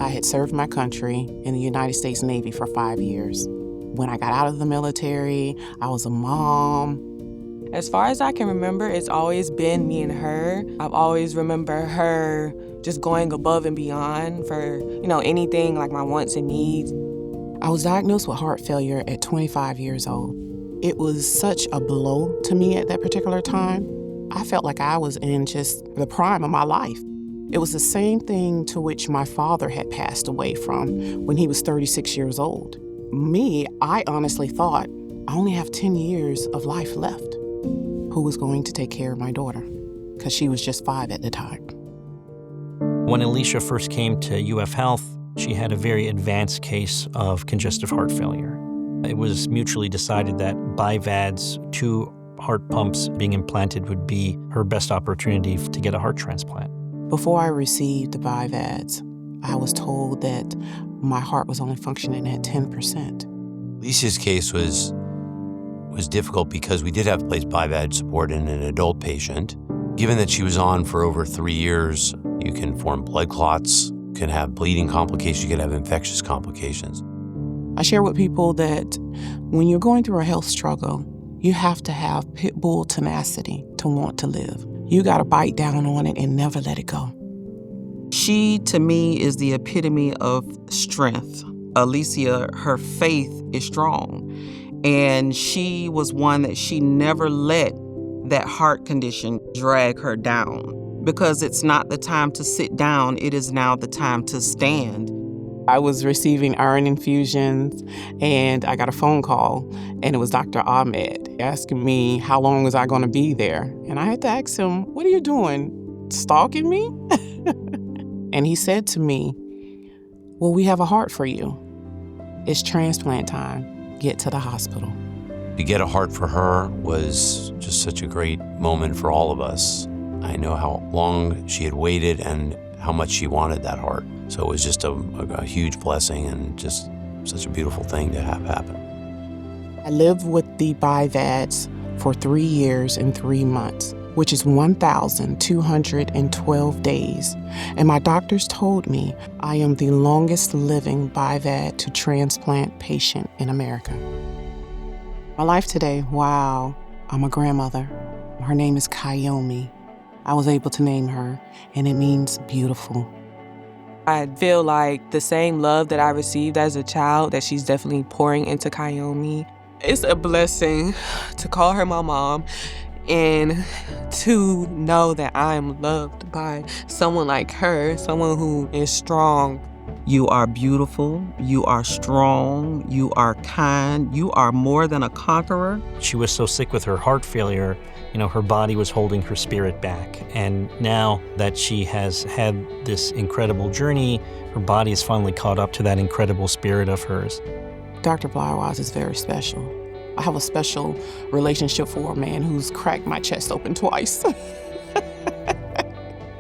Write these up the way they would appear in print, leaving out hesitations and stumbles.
I had served my country in the United States Navy for 5 years. When I got out of the military, I was a mom. As far as I can remember, it's always been me and her. I've always remember her just going above and beyond for, anything like my wants and needs. I was diagnosed with heart failure at 25 years old. It was such a blow to me at that particular time. I felt like I was in just the prime of my life. It was the same thing to which my father had passed away from when he was 36 years old. Me, I honestly thought, I only have 10 years of life left. Who was going to take care of my daughter? Because she was just 5 at the time. When Alecia first came to UF Health, she had a very advanced case of congestive heart failure. It was mutually decided that BiVADs, 2 heart pumps being implanted, would be her best opportunity to get a heart transplant. Before I received the BiVADs, I was told that my heart was only functioning at 10%. Alecia's case was difficult because we did have to place BiVAD support in an adult patient. Given that she was on for over 3 years, you can form blood clots, you can have bleeding complications, you can have infectious complications. I share with people that when you're going through a health struggle, you have to have pit bull tenacity to want to live. You got to bite down on it and never let it go. She, to me, is the epitome of strength. Alecia, her faith is strong. And she was one that she never let that heart condition drag her down. Because it's not the time to sit down, it is now the time to stand. I was receiving iron infusions, and I got a phone call, and it was Dr. Ahmed asking me how long was I going to be there. And I had to ask him, what are you doing, stalking me? And he said to me, well, we have a heart for you. It's transplant time. Get to the hospital. To get a heart for her was just such a great moment for all of us. I know how long she had waited and how much she wanted that heart. So it was just a huge blessing and just such a beautiful thing to have happen. I lived with the BiVADs for 3 years and 3 months, which is 1,212 days. And my doctors told me I am the longest living BiVAD to transplant patient in America. My life today, wow, I'm a grandmother. Her name is Kayomi. I was able to name her, and it means beautiful. I feel like the same love that I received as a child that she's definitely pouring into Kayomi. It's a blessing to call her my mom and to know that I am loved by someone like her, someone who is strong. You are beautiful, you are strong, you are kind, you are more than a conqueror. She was so sick with her heart failure, her body was holding her spirit back. And now that she has had this incredible journey, her body is finally caught up to that incredible spirit of hers. Dr. Blywise is very special. I have a special relationship for a man who's cracked my chest open twice.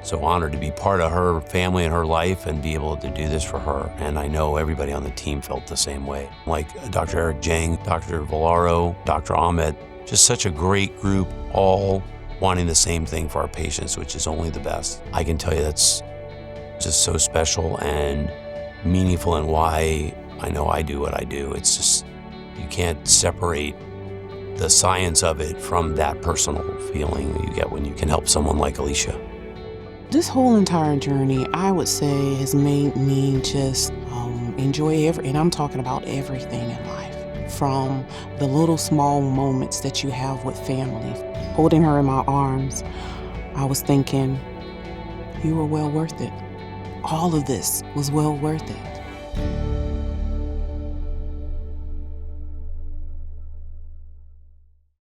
So honored to be part of her family and her life and be able to do this for her. And I know everybody on the team felt the same way. Like Dr. Eric Jang, Dr. Valaro, Dr. Ahmed, just such a great group, all wanting the same thing for our patients, which is only the best. I can tell you that's just so special and meaningful and why I know I do what I do. It's just, you can't separate the science of it from that personal feeling that you get when you can help someone like Alecia. This whole entire journey, I would say, has made me just enjoy and I'm talking about everything in life. From the little small moments that you have with family. Holding her in my arms, I was thinking, you were well worth it. All of this was well worth it.